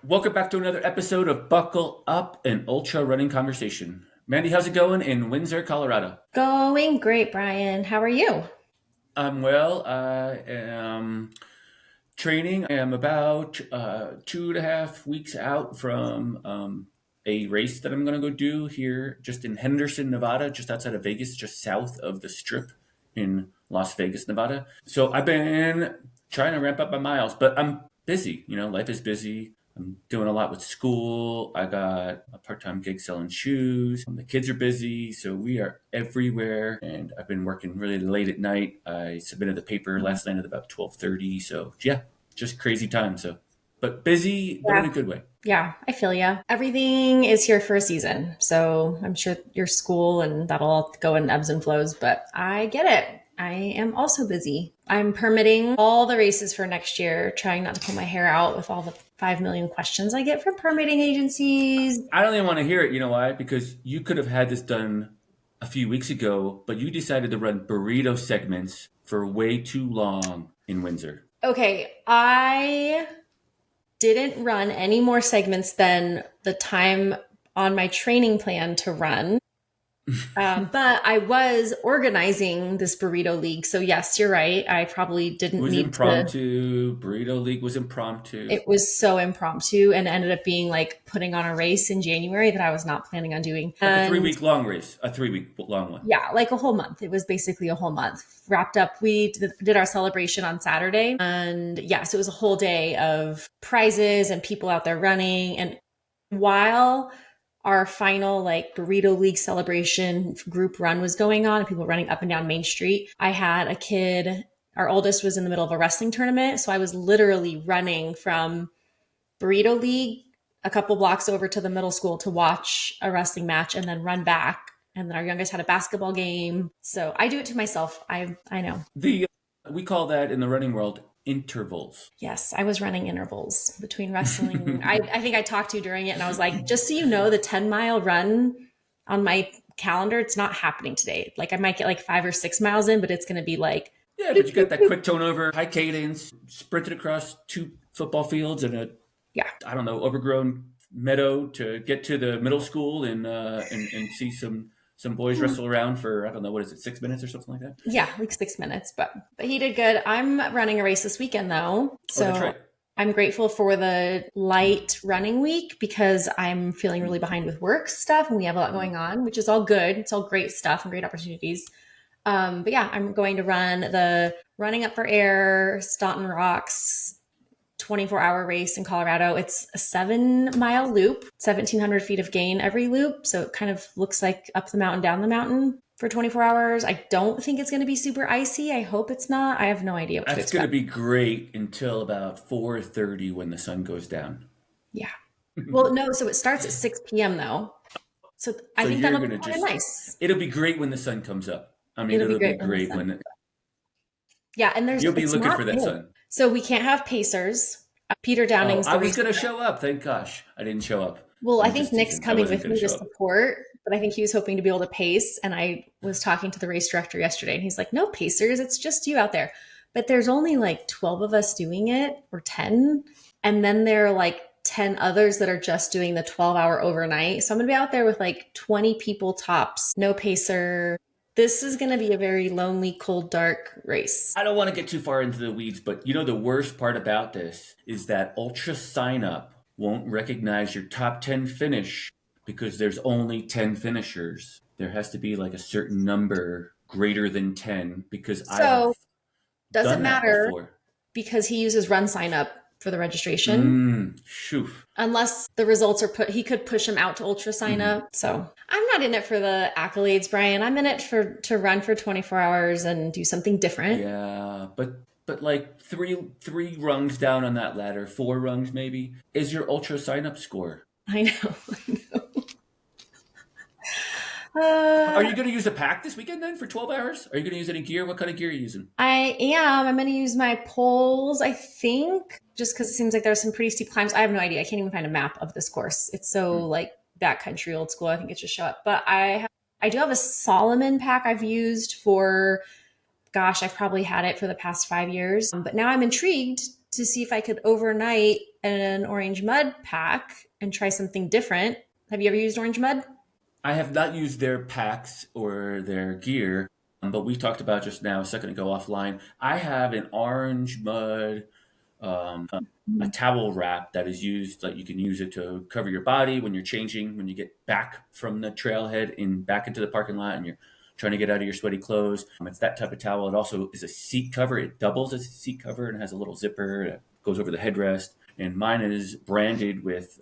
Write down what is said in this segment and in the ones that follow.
Welcome back to another episode of Buckle Up, an ultra running conversation. Mandy, how's it going in Windsor, Colorado? Going great, Brian. How are you? I'm well. I am training. I am about 2.5 weeks out from a race that I'm going to go do here just in Henderson, Nevada, just outside of Vegas, just south of the Strip in Las Vegas, Nevada. So I've been trying to ramp up my miles, but I'm busy. Life is busy. I'm doing a lot with school. I got a part-time gig selling shoes. The kids are busy, so we are everywhere. And I've been working really late at night. I submitted the paper last night at about 12:30. So yeah, just crazy time. So, but busy, but in Yeah. a good way. Yeah, I feel ya. Everything is here for a season. So I'm sure your school and that'll all go in ebbs and flows, but I get it. I am also busy. I'm permitting all the races for next year, trying not to pull my hair out with all the 5 million questions I get from permitting agencies. I don't even want to hear it. You know why? Because you could have had this done a few weeks ago, but you decided to run burrito segments for way too long in Windsor. Okay, I didn't run any more segments than the time on my training plan to run. But I was organizing this burrito league. So, yes, you're right. I probably It didn't was need to. impromptu. Burrito League was impromptu. It was so impromptu and ended up being like putting on a race in January that I was not planning on doing. Like a three And week long race, a 3 week long one. yeah, like a whole month. It was basically a whole month wrapped up. We did our celebration on Saturday. And yes, it was a whole day of prizes and people out there running. And while our final like burrito league celebration group run was going on and people running up and down Main Street, I had a kid. Our oldest was in the middle of a wrestling tournament. So I was literally running from burrito league a couple blocks over to the middle school to watch a wrestling match and then run back. And then our youngest had a basketball game. So I do it to myself. I know. The We call that in the running world intervals. Yes, I was running intervals between wrestling. I think I talked to you during it and I was like, just so you know, the 10-mile run on my calendar, it's not happening today. Like I might get like 5 or 6 miles in, but it's going to be like, Yeah, but you got that quick turnover, high cadence, sprinted across two football fields and a, yeah, I don't know, overgrown meadow to get to the middle school and see some boys wrestle around for, I don't know, what is it, 6 minutes or something like that? yeah, like 6 minutes. But he did good. I'm running a race this weekend though, Oh, that's so right. I'm grateful for the light running week because I'm feeling really behind with work stuff and we have a lot going on, which is all good. It's all great stuff and great opportunities. But yeah, I'm going to run the Running Up for Air Staunton Rocks 24-hour race in Colorado. It's a 7-mile loop, 1,700 feet of gain every loop. So it kind of looks like up the mountain, down the mountain for 24 hours. I don't think it's going to be super icy. I hope it's not. I have no idea what to That's going to expect. be great until about 4:30 when the sun goes down. Yeah. Well, no, so it starts at 6 p.m. though. So I So think you're that'll be going to kind of just, nice. it'll be great when the sun comes up. I mean, It'll be it'll be great when the great sun. when Yeah, and you'll be it's looking not for that big. sun. So we can't have pacers. Peter Oh, Downing's I the was race. going to show up. Thank gosh. I didn't show up. Well, I I'm think just Nick's teasing. I coming wasn't with going me to to show up. support, but I think he was hoping to be able to pace. And I was talking to the race director yesterday, and he's like, "No pacers, it's just you out there." But there's only like 12 of us doing it, or 10, and then there are like 10 others that are just doing the 12-hour overnight. So I'm gonna be out there with like 20 people tops, no pacer. This is gonna be a very lonely, cold, dark race. I don't want to get too far into the weeds, but the worst part about this is that Ultra Sign Up won't recognize your top 10 finish because there's only 10 finishers. There has to be like a certain number greater than 10 because I have So doesn't done that matter before. because he uses Run Sign Up for the registration. Shoof. Unless the results are put, he could push him out to ultra sign Mhm. up. So I'm not in it for the accolades, Brian. I'm in it for to run for 24 hours and do something different. Yeah, but like three rungs down on that ladder, four rungs maybe, is your Ultra Sign Up score. I know. Are uh, you going to use a pack this weekend then for 12 hours? Are you going to use any gear? What kind of gear are you using? I am. I'm going to use my poles, I think, just because it seems like there's some pretty steep climbs. I have no idea. I can't even find a map of this course. It's so Hmm. like backcountry old school. I think it just show up. But I do have a Solomon pack I've used for, gosh, I've probably had it for the past 5 years. But now I'm intrigued to see if I could overnight an orange mud pack and try something different. Have you ever used orange mud? I have not used their packs or their gear, but we talked about just now a second ago offline. I have an orange mud a towel wrap that is used, like you can use it to cover your body when you're changing, when you get back from the trailhead and back into the parking lot and you're trying to get out of your sweaty clothes. It's that type of towel. It also is a seat cover. It doubles as a seat cover and has a little zipper that goes over the headrest. And mine is branded with,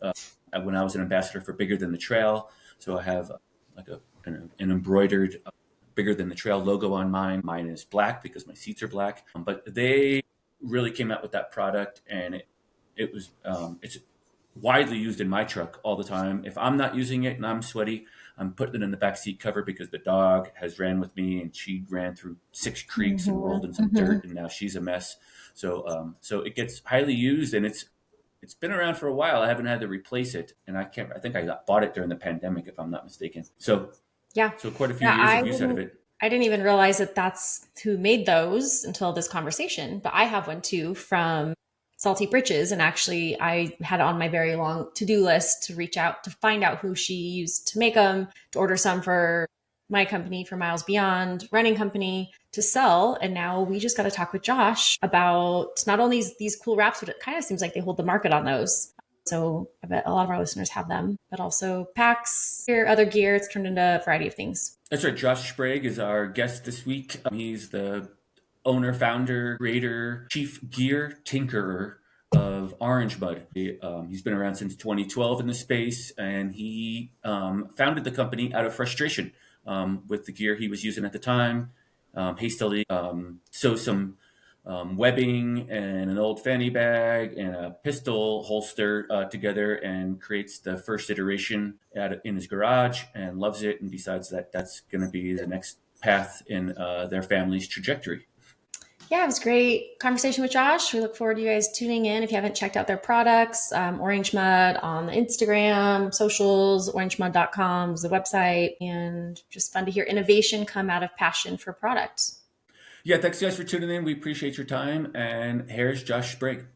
when I was an ambassador for Bigger Than the Trail. So I have like an embroidered Bigger Than the Trail logo on mine. Mine is black because my seats are black. But they really came out with that product, and it's widely used in my truck all the time. If I'm not using it and I'm sweaty, I'm putting it in the back seat cover because the dog has ran with me and she ran through 6 creeks and rolled in some dirt and now she's a mess. So it gets highly used, and it's been around for a while. I haven't had to replace it, and I think I bought it during the pandemic, if I'm not mistaken. Yeah. So quite a few Yeah, years of use out of it. I didn't even realize that that's who made those until this conversation. But I have one too from Salty Britches. And actually, I had it on my very long to do list to reach out to find out who she used to make them, to order some for my company, for Miles Beyond Running Company, to sell. And now we just got to talk with Josh about not only these cool wraps, but it kind of seems like they hold the market on those. So I bet a lot of our listeners have them, but also packs, other gear. It's turned into a variety of things. That's right. Josh Sprague is our guest this week. He's the owner, founder, creator, chief gear tinkerer of Orange Mud. He's been around since 2012 in the space, and he founded the company out of frustration with the gear he was using at the time. Hastily sew some webbing and an old fanny bag and a pistol holster together, and creates the first iteration in his garage, and loves it and decides that that's going to be the next path in their family's trajectory. Yeah, it was a great conversation with Josh. We look forward to you guys tuning in. If you haven't checked out their products, Orange Mud on the Instagram, socials, orangemud.com is the website, and just fun to hear innovation come out of passion for product. Yeah, thanks guys for tuning in. We appreciate your time. And here's Josh Sprague.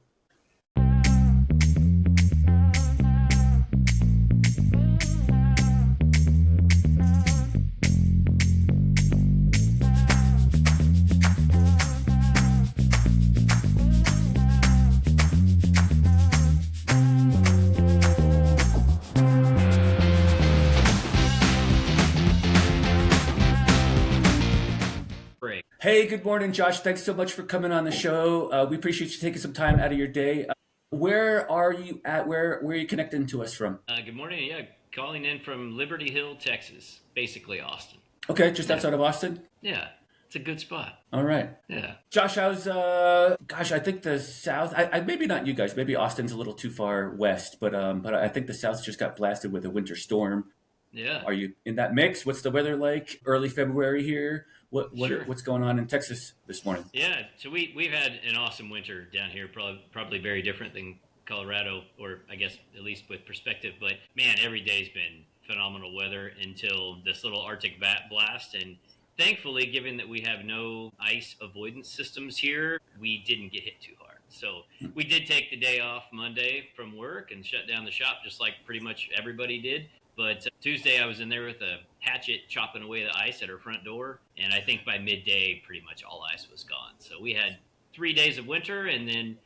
Hey, good morning, Josh. Thanks so much for coming on the show. We appreciate you taking some time out of your day. Where are you at? Where are you connecting to us from? Good morning. Yeah, calling in from Liberty Hill, Texas, basically Austin. Okay, just outside of Austin? Yeah, it's a good spot. All right. Yeah. Josh, how's, I think the South, maybe not you guys, maybe Austin's a little too far west, but I think the South just got blasted with a winter storm. Yeah. Are you in that mix? What's the weather like? Early February here. Sure. What's going on in Texas this morning? Yeah, so we've had an awesome winter down here, probably very different than Colorado, or I guess at least with perspective. But man, every day's been phenomenal weather until this little Arctic blast. And thankfully, given that we have no ice avoidance systems here, we didn't get hit too hard. So we did take the day off Monday from work and shut down the shop, just like pretty much everybody did. But Tuesday I was in there with a hatchet chopping away the ice at her front door. And I think by midday, pretty much all ice was gone. So we had 3 days of winter, and then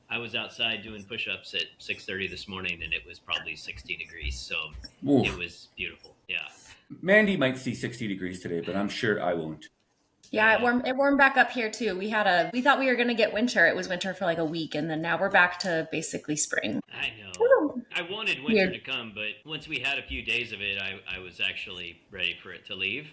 I was outside doing push-ups at 6:30 this morning, and it was probably 60 degrees. So Oof. It was beautiful. Yeah. Mandy might see 60 degrees today, but I'm sure I won't. Yeah, it warmed back up here too. We thought we were going to get winter. It was winter for like a week, and then now we're back to basically spring. I know. I wanted winter to come, but once we had a few days of it, I was actually ready for it to leave.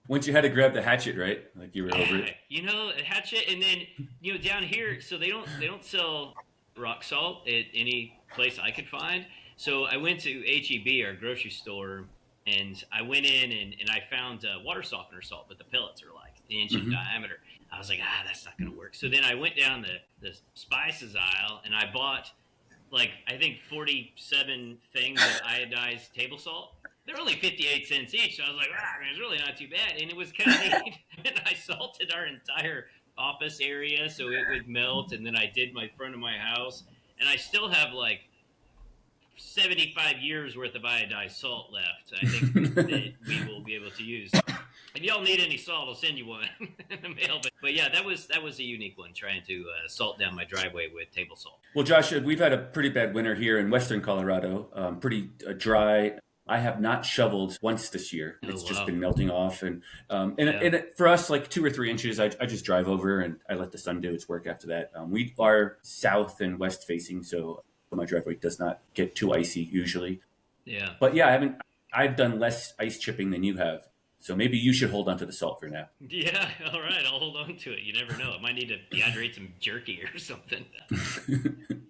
Once you had to grab the hatchet, right? Like you were over it. You know, a hatchet, and then down here, so they don't sell rock salt at any place I could find. So I went to HEB, our grocery store, and I went in and I found water softener salt, but the pellets are like an inch in diameter. I was like, that's not going to work. So then I went down the spices aisle, and I bought I think 47 things of iodized table salt. They're only 58 cents each. So I was like, it's really not too bad. And it was kind of neat. And I salted our entire office area so it would melt. And then I did my front of my house. and I still have like 75 years worth of iodized salt left. I think that we will be able to use. If y'all need any salt, I'll send you one in the mail. But yeah, that was a unique one, trying to salt down my driveway with table salt. Well, Josh, we've had a pretty bad winter here in Western Colorado, pretty dry. I have not shoveled once this year. Oh It's just wow, been melting off, and yeah, for us, like 2 or 3 inches, I just drive over and I let the sun do its work after that. We are south and west facing, so my driveway does not get too icy usually. yeah. But yeah, I haven't. I've done less ice chipping than you have, so maybe you should hold on to the salt for now. Yeah, all right. I'll hold on to it. You never know. I might need to dehydrate some jerky or something.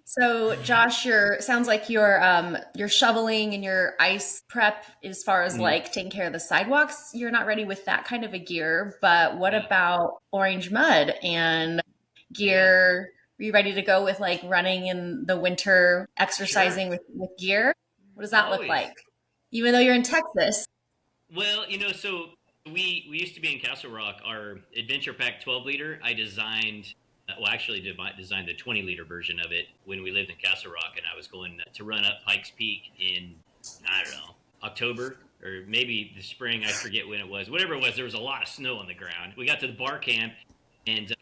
So, Josh, sounds like your shoveling and your ice prep as far as Mm, like taking care of the sidewalks. You're not ready with that kind of a gear, but what Yeah, about orange mud and yeah. gear? Are you ready to go with like running in the winter, Sure. exercising with gear? What does that look like? Always. Even though you're in Texas. Well, so we used to be in Castle Rock. Our Adventure Pack 12 liter, I designed. Well, actually, designed the 20 liter version of it when we lived in Castle Rock, and I was going to run up Pikes Peak in, I don't know, October or maybe the spring. I forget when it was. Whatever it was, there was a lot of snow on the ground. We got to the bar camp, and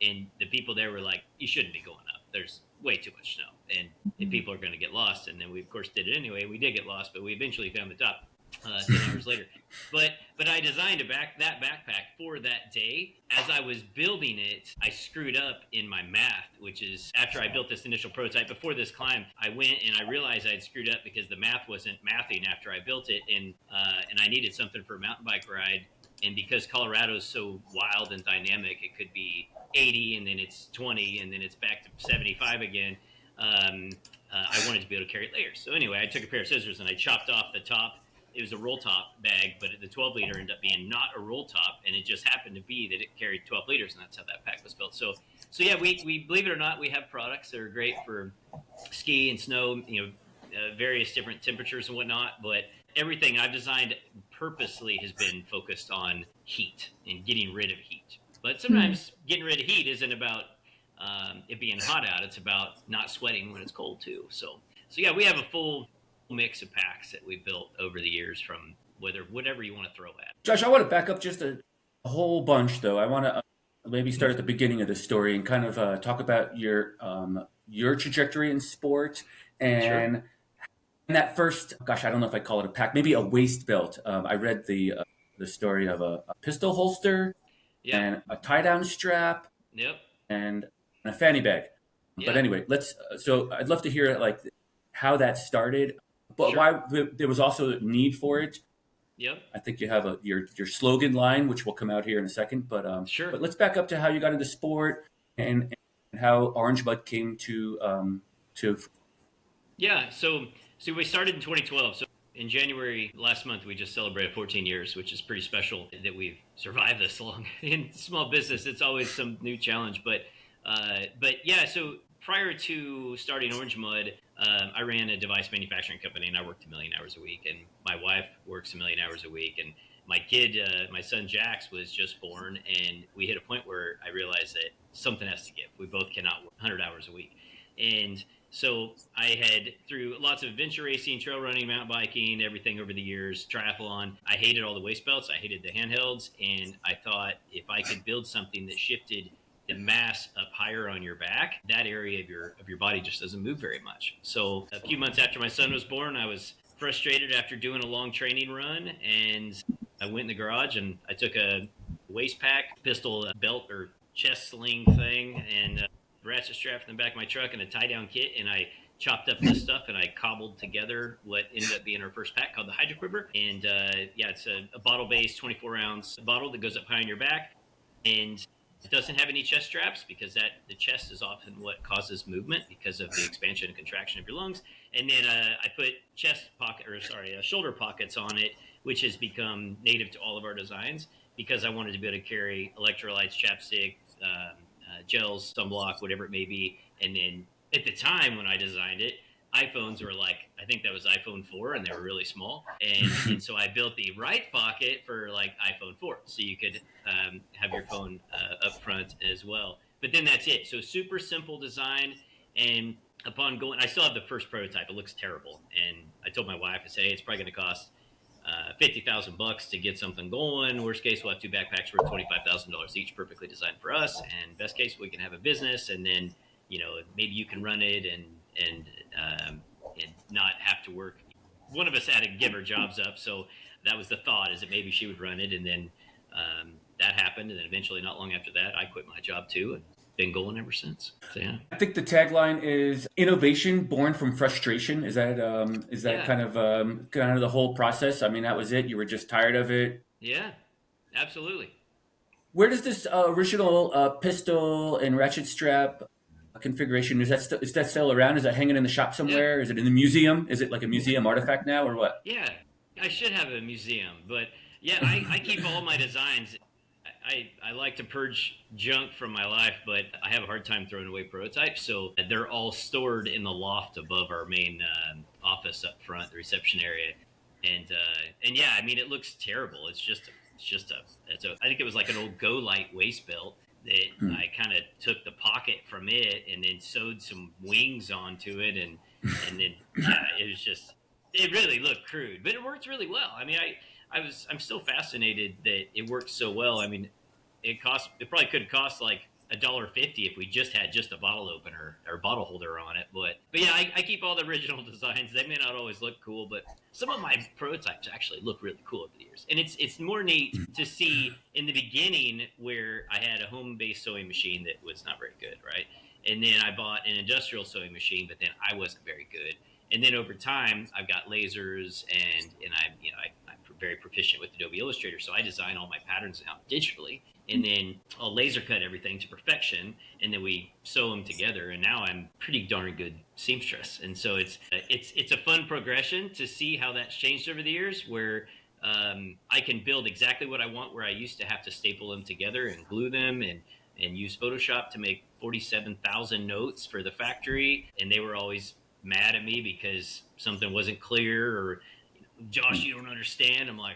the people there were like, "You shouldn't be going up. There's way too much snow, and people are going to get lost." And then we, of course, did it anyway. We did get lost, but we eventually found the top 10 hours later. But I designed that backpack for that day. As I was building it, I screwed up in my math, which is after I built this initial prototype. Before this climb, I went and I realized I had screwed up because the math wasn't mathing after I built it, and I needed something for a mountain bike ride. And because Colorado is so wild and dynamic, it could be 80 and then it's 20 and then it's back to 75 again. I wanted to be able to carry layers. So anyway, I took a pair of scissors and I chopped off the top. It was a roll top bag, but the 12 liter ended up being not a roll top, and it just happened to be that it carried 12 liters, and that's how that pack was built. So yeah, we believe it or not, we have products that are great for ski and snow, various different temperatures and whatnot. But everything I've designed purposely has been focused on heat and getting rid of heat. But sometimes getting rid of heat isn't about it being hot out; it's about not sweating when it's cold too. So yeah, we have a full mix of packs that we built over the years from whatever you want to throw at. Josh, I want to back up just a whole bunch, though. I want to maybe start at the beginning of the story and kind of talk about your trajectory in sport Sure. and that first. Gosh, I don't know if I call it a pack, maybe a waist belt. I read the story of a pistol holster Yep. and a tie down strap Yep. and a fanny bag. But Yeah. anyway, let's. So I'd love to hear like how that started, but Sure. why there was also a need for it. Yep. I think you have your slogan line, which will come out here in a second. Sure. But let's back up to how you got into sport and how Orange Bud came to. Yeah. So we started in 2012. So in January last month, we just celebrated 14 years, which is pretty special that we've survived this long. In small business, it's always some new challenge. But yeah. So prior to starting Orange Mud, I ran a device manufacturing company, and I worked 1,000,000 hours a week. And my wife works 1,000,000 hours a week. And my kid, my son Jax, was just born, and we hit a point where I realized that something has to give. We both cannot work 100 hours a week, and so I had, through lots of adventure racing, trail running, mountain biking, everything over the years, triathlon. I hated all the waist belts. I hated the handhelds, and I thought if I could build something that shifted the mass up higher on your back, that area of your body just doesn't move very much. So a few months after my son was born, I was frustrated after doing a long training run, and I went in the garage and I took a waist pack, pistol belt or chest sling thing, and ratchet strap in the back of my truck and a tie down kit, and I chopped up this stuff and I cobbled together what ended up being our first pack called the Hydro Quiver. And yeah, it's a bottle based 24-ounce bottle that goes up high on your back, and it doesn't have any chest straps because the chest is often what causes movement because of the expansion and contraction of your lungs. And then I put shoulder pockets on it, which has become native to all of our designs because I wanted to be able to carry electrolytes, chapstick, gels, sunblock, whatever it may be. And then at the time when I designed it, iPhones were like, I think that was iPhone 4, and they were really small. And so I built the right pocket for like iPhone 4, so you could have your phone up front as well. But then that's it. So super simple design, and upon going, I still have the first prototype. It looks terrible, and I told my wife, I say, hey, it's probably going to cost $50,000 to get something going. Worst case, we'll have two backpacks worth $25,000 each, perfectly designed for us. And best case, we can have a business, and then maybe you can run it and not have to work. One of us had to give her jobs up, so that was the thought, is that maybe she would run it, and then that happened, and then eventually, not long after that, I quit my job too, and been going ever since. So yeah. I think the tagline is innovation born from frustration. Is that Yeah. kind of the whole process? I mean, that was it. You were just tired of it. Yeah, absolutely. Where does this original pistol and ratchet strap configuration, is that still around? Is that hanging in the shop Yeah. somewhere? Is it in the museum? Is it like a museum artifact now, or what? Yeah, I should have a museum, but yeah, I keep all my designs. I like to purge junk from my life, but I have a hard time throwing away prototypes, so they're all stored in the loft above our main office up front, the reception area, and yeah, I mean it looks terrible. It's just a I think it was like an old Go Light waist belt that Hmm. I kind of took the pocket from it and then sewed some wings onto it, and then yeah, it really looked crude, but it worked really well. I mean, I'm still fascinated that it worked so well. I mean, it probably could have cost like $1.50 if we just had just a bottle opener or bottle holder on it. But yeah, I keep all the original designs. They may not always look cool, but some of my prototypes actually look really cool over the years. And it's more neat to see in the beginning where I had a home based sewing machine that was not very good, right? And then I bought an industrial sewing machine, but then I wasn't very good. And then over time, I've got lasers, and I'm very proficient with Adobe Illustrator, so I design all my patterns out digitally, and then I'll laser cut everything to perfection, and then we sew them together. And now I'm pretty darn good seamstress, and so it's a fun progression to see how that's changed over the years, where I can build exactly what I want, where I used to have to staple them together and glue them and use Photoshop to make 47,000 notes for the factory, and they were always mad at me because something wasn't clear, or Josh, you don't understand. I'm like,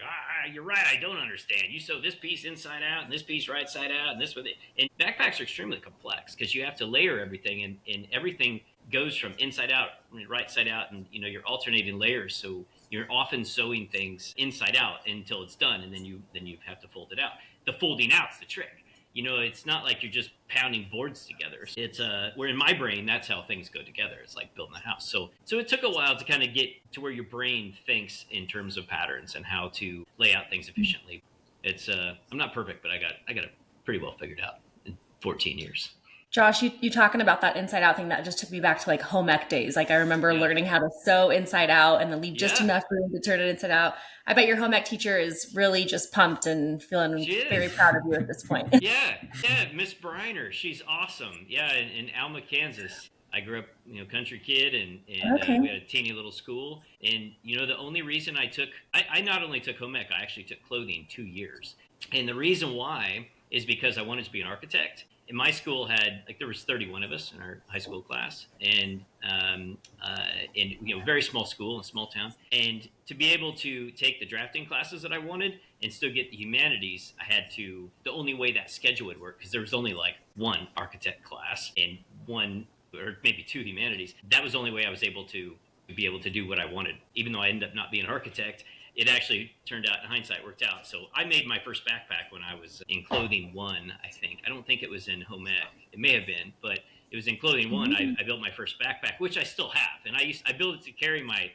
you're right, I don't understand. You sew this piece inside out and this piece right side out and this with it. And backpacks are extremely complex because you have to layer everything, and everything goes from inside out, right side out, and you're alternating layers. So you're often sewing things inside out until it's done, and then you have to fold it out. The folding out's the trick. It's not like you're just pounding boards together. It's where in my brain, that's how things go together. It's like building a house. So it took a while to kind of get to where your brain thinks in terms of patterns and how to lay out things efficiently. It's I'm not perfect, but I got it pretty well figured out in 14 years. Josh, you talking about that inside out thing, that just took me back to like home ec days. Like I remember Yeah, learning how to sew inside out and then leave just yeah, enough room to turn it inside out. I bet your home ec teacher is really just pumped and feeling she very is. proud of you at this point. Yeah, yeah, Miss Briner, she's awesome. Yeah, in Alma, Kansas. I grew up, country kid, and Okay. we had a teeny little school. And the only reason I not only took home ec, I actually took clothing 2 years. And the reason why is because I wanted to be an architect. And my school had, like, there was 31 of us in our high school class, and very small school, a small town. And to be able to take the drafting classes that I wanted and still get the humanities, I had to. The only way that schedule would work, because there was only like one architect class and one or maybe two humanities. That was the only way I was able to be able to do what I wanted. Even though I ended up not being an architect, it actually turned out, in hindsight, worked out. So I made my first backpack when I was in clothing one, I think. I don't think it was in home ec. It may have been, but it was in clothing one. I built my first backpack, which I still have. And I built it to carry my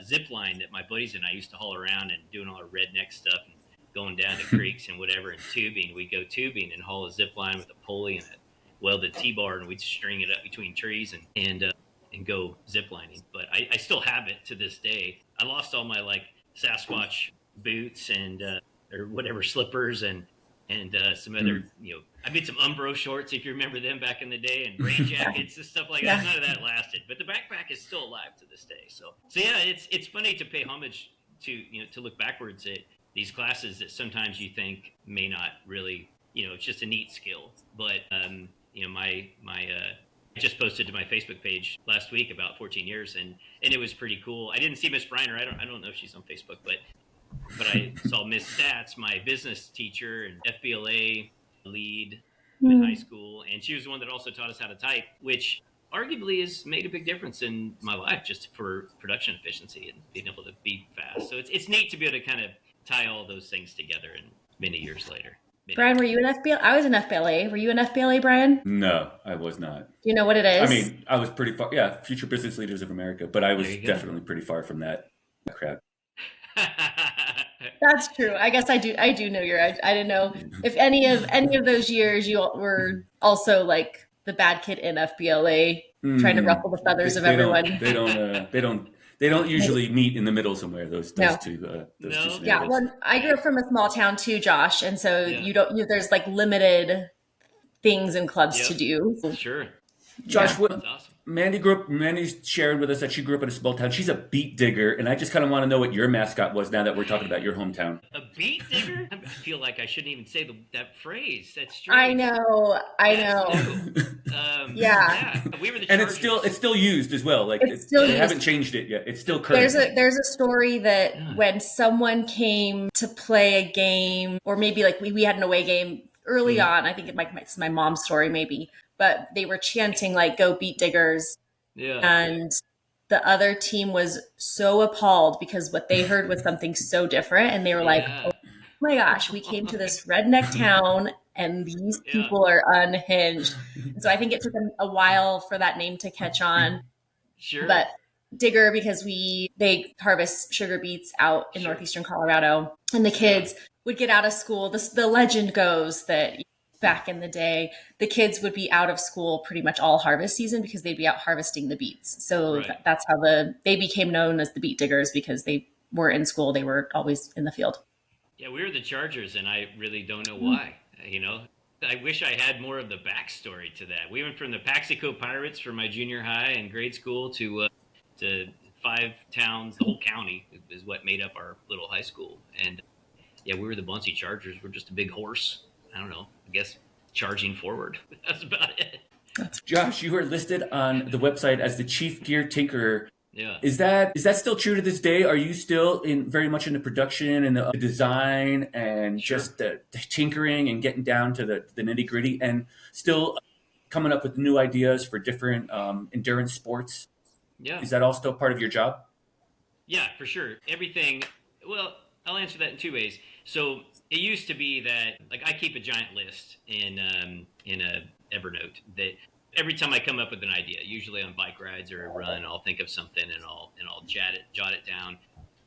zip line that my buddies and I used to haul around and doing all our redneck stuff and going down to creeks and whatever, and tubing. We'd go tubing and haul a zip line with a pulley and a welded T-bar, and we'd string it up between trees and go ziplining. But I still have it to this day. I lost all my like Sasquatch boots and or whatever slippers and some other, I made some Umbro shorts, if you remember them back in the day, and rain jackets and stuff like that. Yeah. None of that lasted, but the backpack is still alive to this day. So yeah, it's funny to pay homage to, to look backwards at these classes that sometimes you think may not really, it's just a neat skill. But my I just posted to my Facebook page last week about 14 years, and it was pretty cool. I didn't see Miss Briner. I don't know if she's on Facebook, but I saw Miss Stats, my business teacher and FBLA lead in high Mm. school, and she was the one that also taught us how to type, which arguably has made a big difference in my life just for production efficiency and being able to be fast. So it's neat to be able to kind of tie all those things together and many years later. Brian, were you an FBLA? I was an FBLA. Were you an FBLA, Brian? Do No, I was not. you know what it I is? mean, I was pretty far. Yeah, Future Business Leaders of America, but I There was you go. definitely pretty far from that crap. That's true. I guess I do. I do know your. I didn't know if any of those years you were also like the bad kid in FBLA, trying to ruffle the feathers of They don't. everyone. They don't usually meet in the middle somewhere. Those No. two No. Yeah. scenarios. Well, I grew up from a small town too, Josh, and so Yeah. you don't. There's like limited things and clubs Yep. to do. Sure. Josh, Yeah. That's awesome. Mandy's sharing with us that she grew up in a small town. She's a beet digger, and I just kind of want to know what your mascot was now that we're talking about your hometown. A beat digger? I feel like I shouldn't even say that phrase. That's strange. I know. I know. Yeah. We were the And Chargers. it's still used as well. Like It's still they used. haven't changed it yet. It's still current. There's a story that when someone came to play a game, or maybe like we had an away game early on. I think it's my mom's story maybe, but they were chanting like "Go Beat Diggers," Yeah. and the other team was so appalled because what they heard was something so different, and they were like, Yeah. "Oh my gosh, we came to this redneck town." And these people are unhinged. And so I think it took a while for that name to catch on. Sure. But digger, because they harvest sugar beets out in northeastern Colorado, and the kids would get out of school. The legend goes that back in the day, the kids would be out of school pretty much all harvest season because they'd be out harvesting the beets. So that's how they became known as the beet diggers, because they were in school. They were always in the field. Yeah, we were the Chargers, and I really don't know why. You know, I wish I had more of the backstory to that. We went from the Paxico Pirates for my junior high and grade school to 5 towns. The whole county is what made up our little high school. And yeah, we were the Buncie Chargers. We're just a big horse. I don't know. I guess charging forward. That's about it. Josh, you were listed on the website as the chief gear tinkerer. Yeah. Is that still true to this day? Are you still very much into production and the design and just the tinkering and getting down to the nitty gritty, and still coming up with new ideas for different endurance sports? Yeah. Is that all still part of your job? Yeah, for sure. Everything. Well, I'll answer that in 2 ways. So it used to be that, like, I keep a giant list in a Evernote that every time I come up with an idea, usually on bike rides or a run, I'll think of something and I'll jot it down.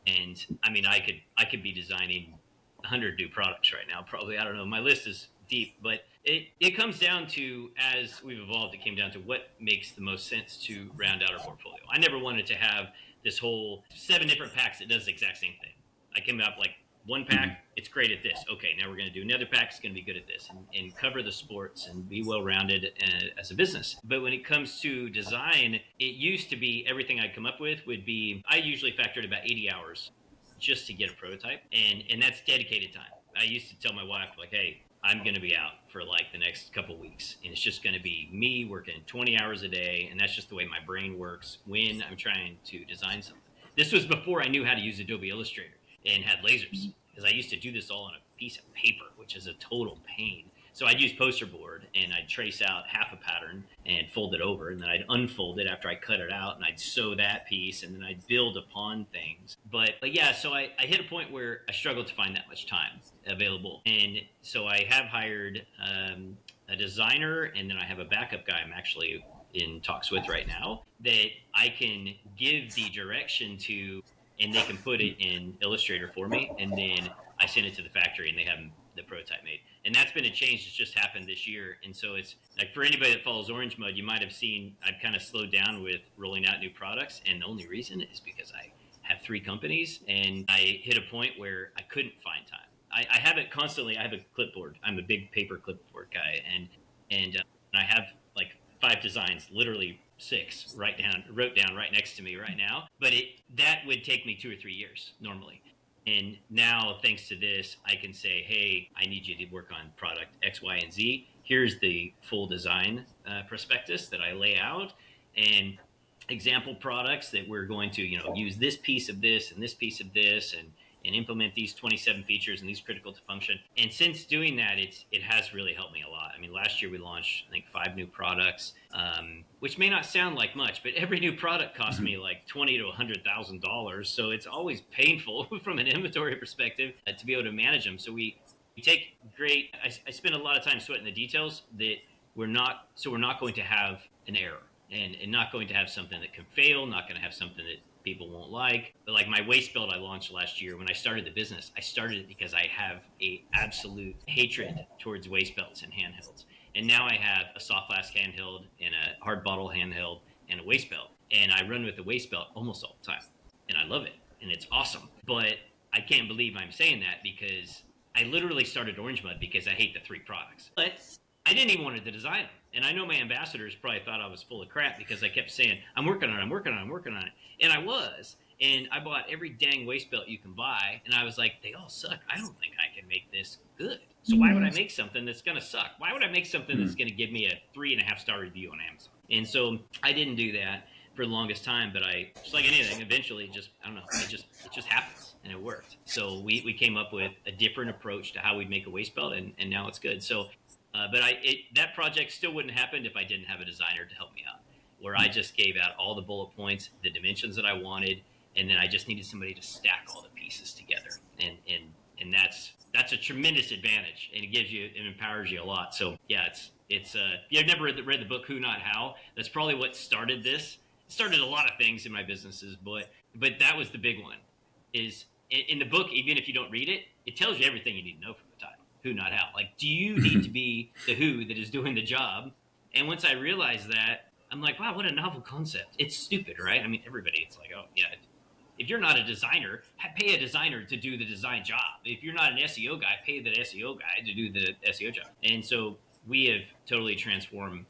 And I mean, I could be designing 100 new products right now. Probably, I don't know. My list is deep, but it comes down to, as we've evolved, it came down to what makes the most sense to round out our portfolio. I never wanted to have this whole 7 different packs that does the exact same thing. I came up like one pack, it's great at this. Okay, now we're going to do another pack, it's going to be good at this, and cover the sports and be well-rounded as a business. But when it comes to design, it used to be everything I'd come up with would be, I usually factored about 80 hours just to get a prototype, and that's dedicated time. I used to tell my wife, like, hey, I'm going to be out for like the next couple weeks, and it's just going to be me working 20 hours a day, and that's just the way my brain works when I'm trying to design something. This was before I knew how to use Adobe Illustrator and had lasers, because I used to do this all on a piece of paper, which is a total pain. So I'd use poster board, and I'd trace out half a pattern and fold it over, and then I'd unfold it after I cut it out, and I'd sew that piece, and then I'd build upon things. But yeah, so I hit a point where I struggled to find that much time available. And so I have hired a designer, and then I have a backup guy I'm actually in talks with right now that I can give the direction to, and they can put it in Illustrator for me, and then I send it to the factory and they have the prototype made. And that's been a change that's just happened this year. And so it's like, for anybody that follows Orange Mud, you might have seen I've kind of slowed down with rolling out new products. And the only reason is because I have 3 companies, and I hit a point where I couldn't find time. I have it constantly. I have a clipboard. I'm a big paper clipboard guy. And I have like 5 designs, literally 6 wrote down right next to me right now. But that would take me 2 or 3 years normally. And now, thanks to this, I can say, hey, I need you to work on product X, Y, and Z. Here's the full design prospectus that I lay out, and example products that we're going to, use this piece of this and this piece of this, and implement these 27 features and these critical to function. And since doing that, it has really helped me a lot. I mean, last year we launched, I think, 5 new products, which may not sound like much, but every new product cost me like $20,000 to $100,000. So it's always painful from an inventory perspective to be able to manage them. So we take great, I spend a lot of time sweating the details that we're not going to have an error, and not going to have something that can fail, not going to have something that people won't like. But like my waist belt I launched last year, when I started the business, I started it because I have a absolute hatred towards waist belts and handhelds. And now I have a soft flask handheld and a hard bottle handheld and a waist belt. And I run with the waist belt almost all the time. And I love it. And it's awesome. But I can't believe I'm saying that, because I literally started Orange Mud because I hate the 3 products. But I didn't even want to design them. And I know my ambassadors probably thought I was full of crap because I kept saying, I'm working on it. And I was. And I bought every dang waist belt you can buy. And I was like, they all suck. I don't think I can make this good. So why would I make something that's going to suck? Why would I make something that's going to give me a 3.5-star review on Amazon? And so I didn't do that for the longest time, but just like anything, eventually I don't know, it just happens, and it worked. So we came up with a different approach to how we'd make a waist belt, and now it's good. So, but that project still wouldn't have happened if I didn't have a designer to help me out, where I just gave out all the bullet points, the dimensions that I wanted, and then I just needed somebody to stack all the pieces together. And that's a tremendous advantage, and it empowers you a lot. So yeah, it's you've never read the book Who Not How. That's probably what started this. It started a lot of things in my businesses, but that was the big one. Is in the book, even if you don't read it, it tells you everything you need to know from the title. Who Not How. Like, do you need to be the who that is doing the job? And once I realized that, I'm like, wow, what a novel concept. It's stupid, right? I mean, everybody, it's like, oh yeah, if you're not a designer, pay a designer to do the design job. If you're not an SEO guy, pay the SEO guy to do the SEO job. And so we have totally transformed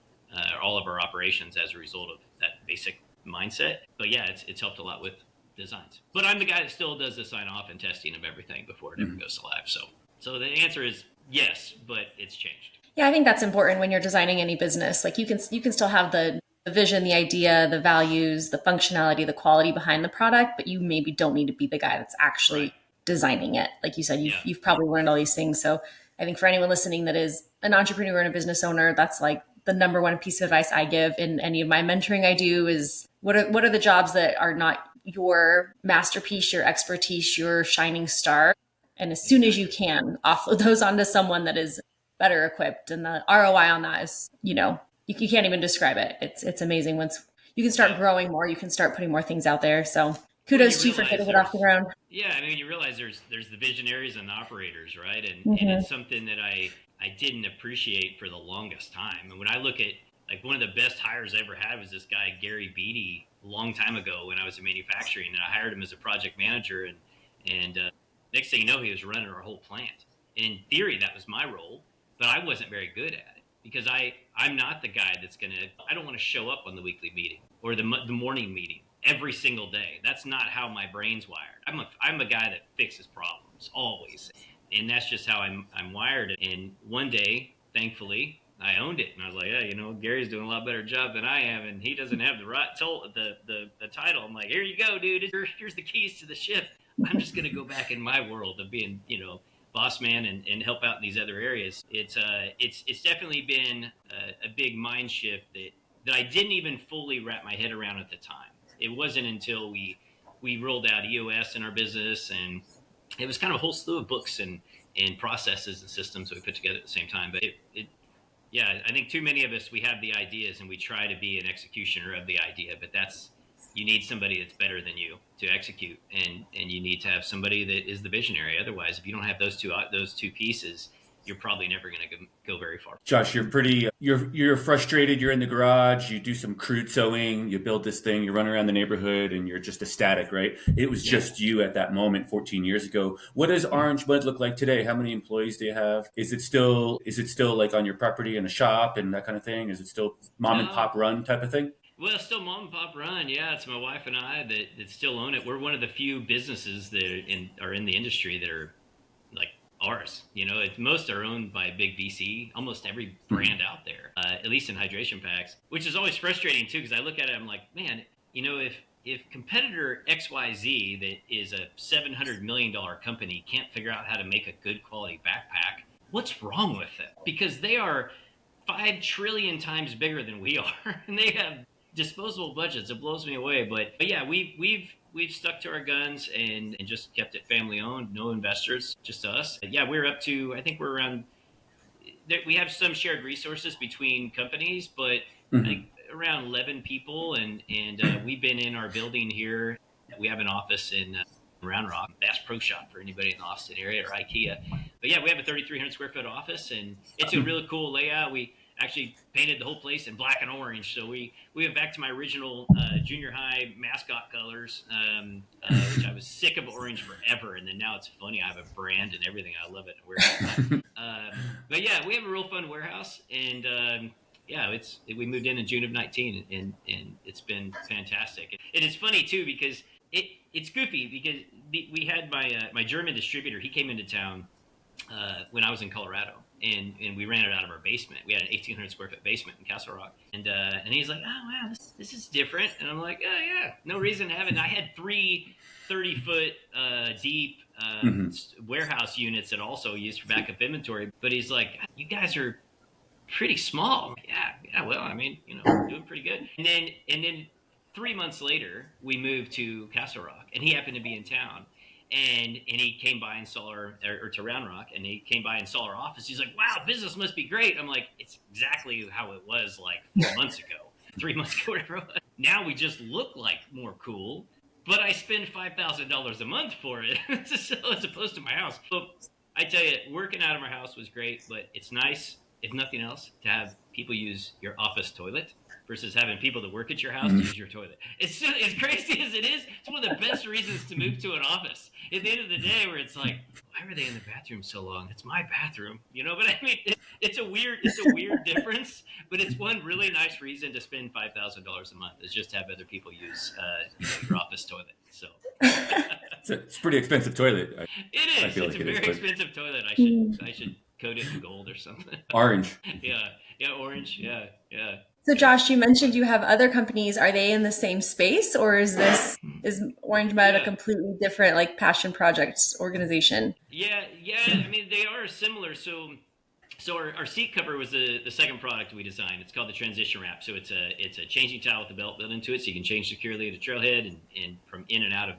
all of our operations as a result of that basic mindset. But yeah, it's helped a lot with designs. But I'm the guy that still does the sign off and testing of everything before it ever goes to live. So the answer is yes, but it's changed. Yeah, I think that's important when you're designing any business. Like you can still have the vision, the idea, the values, the functionality, the quality behind the product, but you maybe don't need to be the guy that's actually designing it. Like you said, you've probably learned all these things. So I think for anyone listening that is an entrepreneur and a business owner, that's like the number one piece of advice I give in any of my mentoring I do is what are the jobs that are not your masterpiece, your expertise, your shining star. And as soon as you can, offload those onto someone that is better equipped. And the ROI on that is, you can't even describe it. It's amazing. Once you can start growing more, you can start putting more things out there. So kudos to you for getting it off the ground. Yeah, I mean, you realize there's the visionaries and the operators, right? And it's something that I didn't appreciate for the longest time. And when I look at, like, one of the best hires I ever had was this guy, Gary Beatty, a long time ago when I was in manufacturing. And I hired him as a project manager. And next thing you know, he was running our whole plant. In theory, that was my role, but I wasn't very good at it because I'm not the guy that's I don't want to show up on the weekly meeting or the morning meeting every single day. That's not how my brain's wired. I'm a guy that fixes problems always. And that's just how I'm wired. And one day, thankfully, I owned it. And I was like, yeah, Gary's doing a lot better job than I am. And he doesn't have the title. I'm like, here you go, dude. Here's the keys to the ship. I'm just going to go back in my world of being, boss man and help out in these other areas. It's definitely been a big mind shift that I didn't even fully wrap my head around at the time. It wasn't until we rolled out EOS in our business, and it was kind of a whole slew of books and processes and systems that we put together at the same time. But I think too many of us, we have the ideas and we try to be an executioner of the idea, but you need somebody that's better than you to execute, and you need to have somebody that is the visionary. Otherwise, if you don't have those two pieces, you're probably never going to go very far. Josh, you're frustrated. You're in the garage. You do some crude sewing. You build this thing. You run around the neighborhood, and you're just ecstatic, right? It was just you at that moment 14 years ago. What does Orange Mud look like today? How many employees do you have? Is it still like on your property in a shop and that kind of thing? Is it still mom and pop run type of thing? Well, it's still mom and pop run. Yeah, it's my wife and I that still own it. We're one of the few businesses that are in the industry that are like ours. Most are owned by big VC, almost every brand out there, at least in hydration packs, which is always frustrating too, because I look at it, I'm like, man, if if competitor XYZ that is a $700 million company can't figure out how to make a good quality backpack, what's wrong with it? Because they are 5 trillion times bigger than we are, and they have disposable budgets. It blows me away. But yeah, we've stuck to our guns and just kept it family owned, no investors, just us. Yeah, we're up to, I think we're around, we have some shared resources between companies, but I think Mm-hmm. around 11 people, and we've been in our building here. We have an office in Round Rock, Bass Pro Shop for anybody in the Austin area, or IKEA. But yeah, we have a 3,300 square foot office, and it's a really cool layout. We actually painted the whole place in black and orange, so we went back to my original junior high mascot colors, which I was sick of orange forever, and then now it's funny. I have a brand and everything. I love it. We're but yeah, we have a real fun warehouse, and yeah, we moved in June of 19, and it's been fantastic. And it's funny too because it's goofy because we had my German distributor. He came into town when I was in Colorado, and we ran it out of our basement. We had an 1,800 square foot basement in Castle Rock, and he's like, "Oh wow, this is different." And I'm like, "Oh yeah, no reason to have it." And I had three 30-foot deep Mm-hmm. warehouse units that also used for backup inventory. But he's like, "You guys are pretty small." Yeah. Well, I mean, we're doing pretty good. And then 3 months later, we moved to Castle Rock, and he happened to be in town. And he came by and saw or to Round Rock, and he came by and saw our office. He's like, "Wow, business must be great." I'm like, "It's exactly how it was like 4 months ago, 3 months ago, whatever it was. Now we just look like more cool, but I spend $5,000 a month for it, so as opposed to my house." So I tell you, working out of our house was great, but it's nice, if nothing else, to have people use your office toilet versus having people that work at your house use your toilet. It's just, as crazy as it is, it's one of the best reasons to move to an office. At the end of the day, where it's like, why were they in the bathroom so long? It's my bathroom, But I mean, it's a weird difference, but it's one really nice reason to spend $5,000 a month is just to have other people use, your office toilet. So It's a pretty expensive toilet. it I is. feel It's like a it is, very but expensive toilet. I should coat it in gold or something. orange. Yeah, yeah, orange. Yeah, yeah, So yeah. Josh, you mentioned you have other companies. Are they in the same space, or is Orange Mud a Yeah, completely different like passion projects organization? yeah. I mean, they are similar. So our seat cover was the second product we designed. It's called the transition wrap. So it's a changing towel with a belt built into it, so you can change securely at a trailhead and from in and out of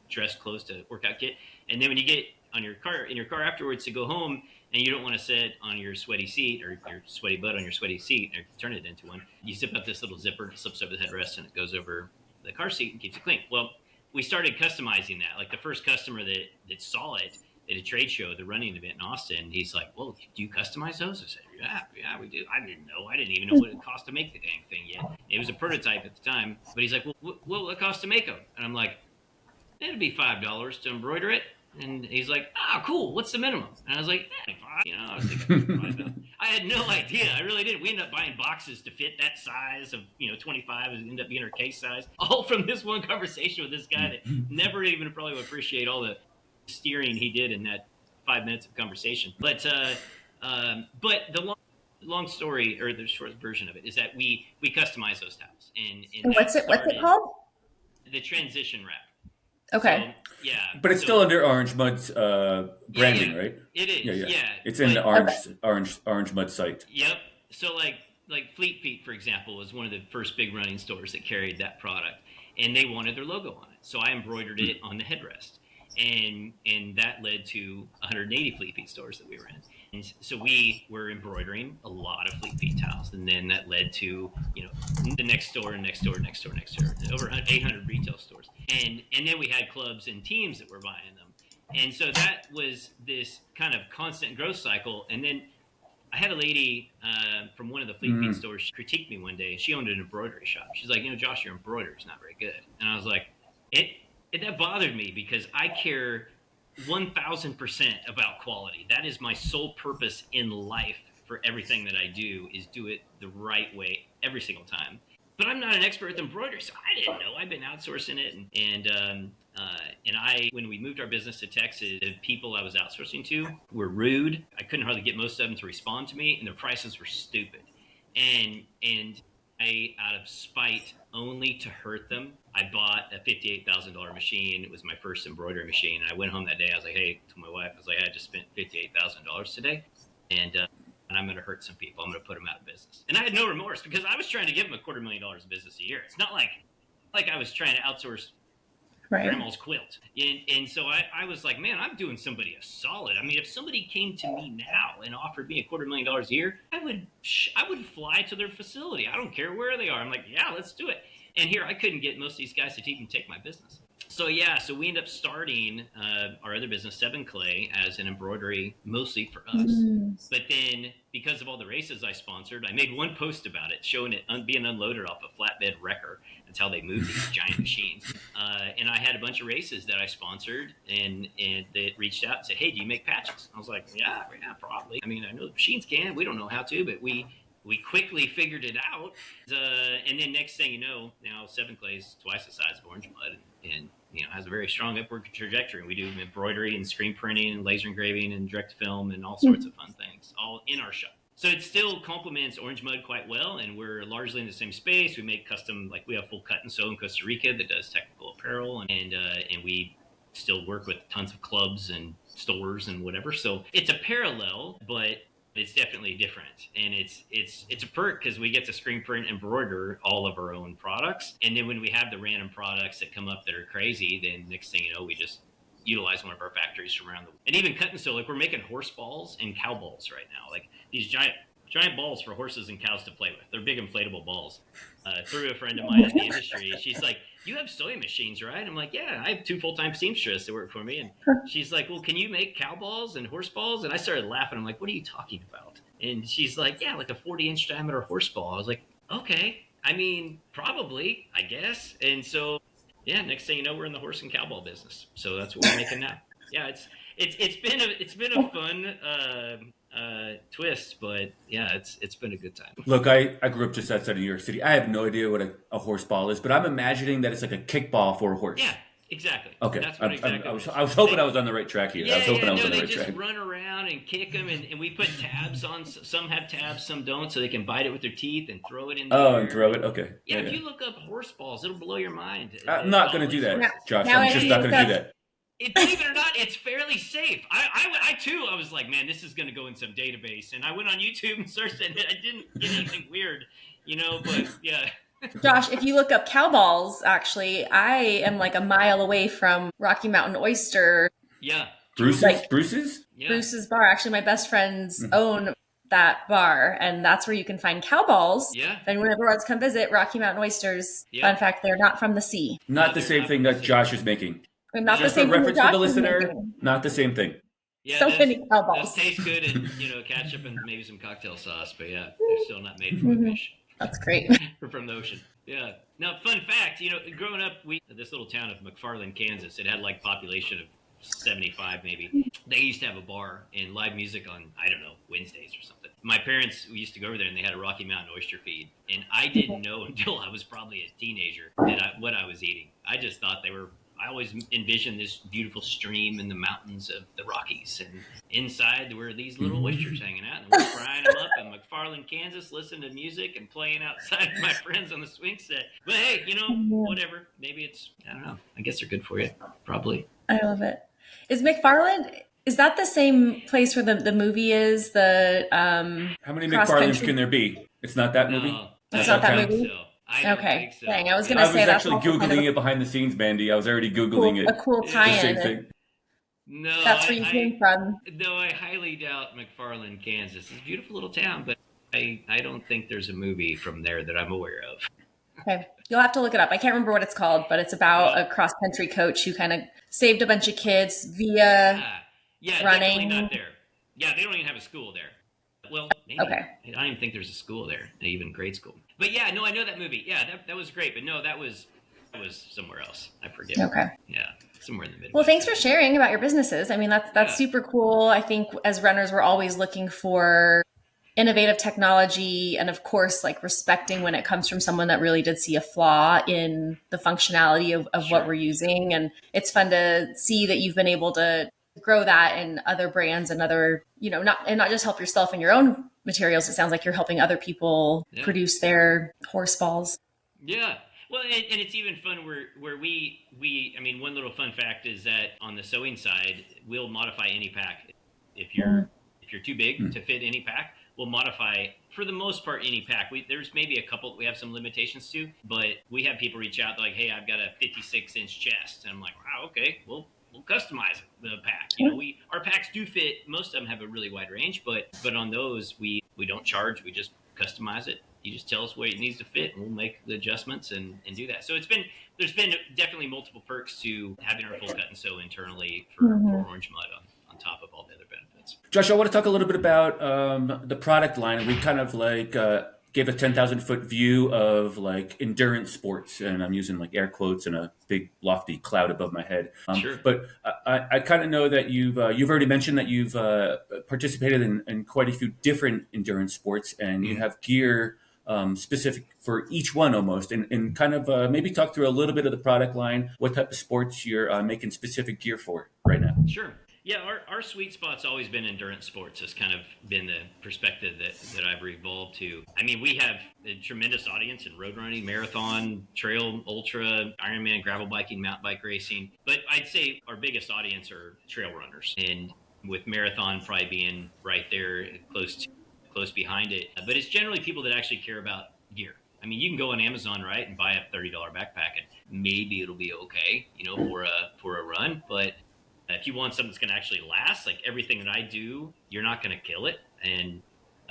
dress clothes to workout kit. And then when you get on your car afterwards to go home, and you don't want to sit on your sweaty seat or your sweaty butt on your sweaty seat or turn it into one, you zip up this little zipper, it slips over the headrest, and it goes over the car seat and keeps it clean. Well, we started customizing that. Like the first customer that saw it at a trade show, the running event in Austin, he's like, "Well, do you customize those?" I said, "Yeah, we do." I didn't know. I didn't even know what it cost to make the dang thing yet. It was a prototype at the time, but he's like, "Well, what will it cost to make them?" And I'm like, "It'd be $5 to embroider it." And he's like, "Ah, cool. What's the minimum?" And I was like, 25. I was thinking 5. I had no idea. I really didn't. We ended up buying boxes to fit that size of 25. It ended up being our case size. All from this one conversation with this guy that never even probably would appreciate all the steering he did in that 5 minutes of conversation. But the long story, or the short version of it, is that we customize those towels, and And that what's it started called? the transition wrap. Okay. So yeah, But it's still so under Orange Mud's yeah, branding, right? it Yeah, is. yeah. Yeah, It's in but the Okay. Orange Mud site. yep. So like Fleet Feet, for example, was one of the first big running stores that carried that product, and they wanted their logo on it. So I embroidered it on the headrest, and that led to 180 Fleet Feet stores that we were in. And so we were embroidering a lot of Fleet Feet towels, and then that led to the next store and next door, next door, next door, over 800 retail stores, and then we had clubs and teams that were buying them, and so that was this kind of constant growth cycle. And then I had a lady from one of the Fleet Feet Mm. stores critique me one day. She owned an embroidery shop. She's like, "Josh, your embroidery is not very good." And I was like, it that bothered me because I care 1,000% about quality. That is my sole purpose in life for everything that I do is do it the right way every single time. But I'm not an expert with embroidery, so I didn't know. I've been outsourcing it, and I, when we moved our business to Texas, the people I was outsourcing to were rude. I couldn't hardly get most of them to respond to me, and their prices were stupid. And out of spite, only to hurt them, I bought a $58,000 machine. It was my first embroidery machine. I went home that day. I was like, hey, to my wife, I was like, I just spent $58,000 today, and I'm going to hurt some people. I'm going to put them out of business. And I had no remorse because I was trying to give them $250,000 of business a year. It's not like I was trying to outsource grandma's quilt. And so I was like, man, I'm doing somebody a solid. I mean, if somebody came to me now and offered me $250,000 a year, I would fly to their facility. I don't care where they are. I'm like, yeah, let's do it. And here I couldn't get most of these guys to even take my business. So we ended up starting our other business, Seven Clay, as an embroidery mostly for us. But then because of all the races I sponsored, I made one post about it showing it being unloaded off a flatbed wrecker. That's how they move these giant machines. And I had a bunch of races that I sponsored, and they reached out and said, hey, do you make patches? I was like, yeah, probably. I mean, I know the machines can. We don't know how to, but we quickly figured it out. And then next thing you know, now Seven Clay is twice the size of Orange Mud, and has a very strong upward trajectory. We do embroidery and screen printing and laser engraving and direct film and all sorts of fun things, all in our shop. So it still complements Orange Mud quite well, and we're largely in the same space. We make custom, like we have full cut and sew in Costa Rica that does technical apparel, and we still work with tons of clubs and stores and whatever. So it's a parallel, but it's definitely different, and it's a perk because we get to screen print and embroider all of our own products, and then when we have the random products that come up that are crazy, then next thing you know, we just utilize one of our factories from around the world. And even cut and sew, like we're making horse balls and cow balls right now, like these giant balls for horses and cows to play with. They're big inflatable balls. Through a friend of mine in the industry, she's like, you have sewing machines, right? I'm like, yeah, I have 2 full-time seamstresses that work for me. And she's like, well, can you make cow balls and horse balls? And I started laughing. I'm like, what are you talking about? And she's like, yeah, like a 40-inch diameter horse ball. I was like, okay, I mean, probably, I guess. And so, yeah, next thing you know, we're in the horse and cow ball business. So that's what we're making now. Yeah, it's been a fun twist, but yeah, it's been a good time. Look, I grew up just outside of New York City. I have no idea what a horse ball is, but I'm imagining that it's like a kickball for a horse. Yeah, exactly. Okay. That's what exactly. I was hoping I was on the right track here. Yeah, I was hoping I was on the they right just track. run around and kick them, and we put tabs on. Some have tabs, some don't, so they can bite it with their teeth and throw it in there. Oh, and throw it? Okay. Yeah, if you look up horse balls, it'll blow your mind. I'm not going to do that, Josh. Now I'm just not going to do that. Believe it or not, it's fairly safe. I too, I was like, man, this is going to go in some database. And I went on YouTube and searched it. I didn't get anything weird, but yeah. Josh, if you look up cow balls, actually, I am like a mile away from Rocky Mountain Oyster. Yeah. Bruce's? Yeah. Bruce's bar. Actually, my best friends own that bar, and that's where you can find cow balls. Yeah. And whenever wants to come visit, Rocky Mountain Oysters. Yeah. Fun fact, they're not from the sea. Not the same thing that Josh is making. And not Just the same a reference thing for the listener. Not the same thing. Yeah, so many cow balls. Those taste good, and ketchup and maybe some cocktail sauce, but yeah, they're still not made from a fish. That's great. Or from the ocean. Yeah. Now, fun fact, growing up, this little town of McFarland, Kansas, it had like population of 75 maybe. They used to have a bar and live music on, I don't know, Wednesdays or something. My parents used to go over there, and they had a Rocky Mountain oyster feed, and I didn't know until I was probably a teenager what I was eating. I just thought I always envisioned this beautiful stream in the mountains of the Rockies, and inside there were these little oysters hanging out, and we're frying them up in McFarland, Kansas, listening to music and playing outside with my friends on the swing set. But hey, whatever. Maybe I don't know. I guess they're good for you. Probably. I love it. Is McFarland, is that the same place where the movie is? How many McFarlands can there be? It's not that movie? It's not that movie? So. I don't okay. think so. Dang, I was going to say that's actually Googling it behind the scenes, Mandy. I was already Googling it. A cool tie-in. No, that's where you came from. No, I highly doubt McFarland, Kansas. It's a beautiful little town, but I don't think there's a movie from there that I'm aware of. Okay. You'll have to look it up. I can't remember what it's called, but it's about a cross-country coach who kind of saved a bunch of kids via running. Definitely not there. Yeah, they don't even have a school there. Well, maybe. Okay. I don't even think there's a school there, even grade school. But yeah, no, I know that movie. Yeah, that was great. But no, that was somewhere else. I forget. Okay. Yeah, somewhere in the Midwest. Well, thanks for sharing about your businesses. I mean, that's super cool. I think as runners, we're always looking for innovative technology and, of course, like respecting when it comes from someone that really did see a flaw in the functionality of what we're using. And it's fun to see that you've been able to grow that in other brands and other, not just help yourself and your own materials. It sounds like you're helping other people Yeah. produce their horse balls. Yeah. Well, and it's even fun where I mean, one little fun fact is that on the sewing side, we'll modify any pack. If you're too big to fit any pack, we'll modify for the most part any pack. There's maybe a couple we have some limitations to, but we have people reach out like, hey, I've got a 56-inch chest, and I'm like, wow, okay, we'll customize the pack. Our packs do fit. Most of them have a really wide range, but on those we don't charge. We just customize it. You just tell us where it needs to fit, and we'll make the adjustments and do that. So there's been definitely multiple perks to having our full cut and sew internally for Orange Mud on top of all the other benefits. Josh, I want to talk a little bit about the product line. We kind of gave a 10,000-foot view of like endurance sports, and I'm using like air quotes and a big lofty cloud above my head. Sure. But I kind of know that you've already mentioned that you've participated in quite a few different endurance sports, and you have gear specific for each one almost, and kind of maybe talk through a little bit of the product line, what type of sports you're making specific gear for right now. Sure. Yeah, our sweet spot's always been endurance sports. Has kind of been the perspective that I've evolved to. I mean, we have a tremendous audience in road running, marathon, trail, ultra, Ironman, gravel biking, mountain bike racing. But I'd say our biggest audience are trail runners, and with marathon probably being right there, close behind it. But it's generally people that actually care about gear. I mean, you can go on Amazon, right, and buy a $30 backpack, and maybe it'll be okay, for a run, but if you want something that's going to actually last, like everything that I do, you're not going to kill it. And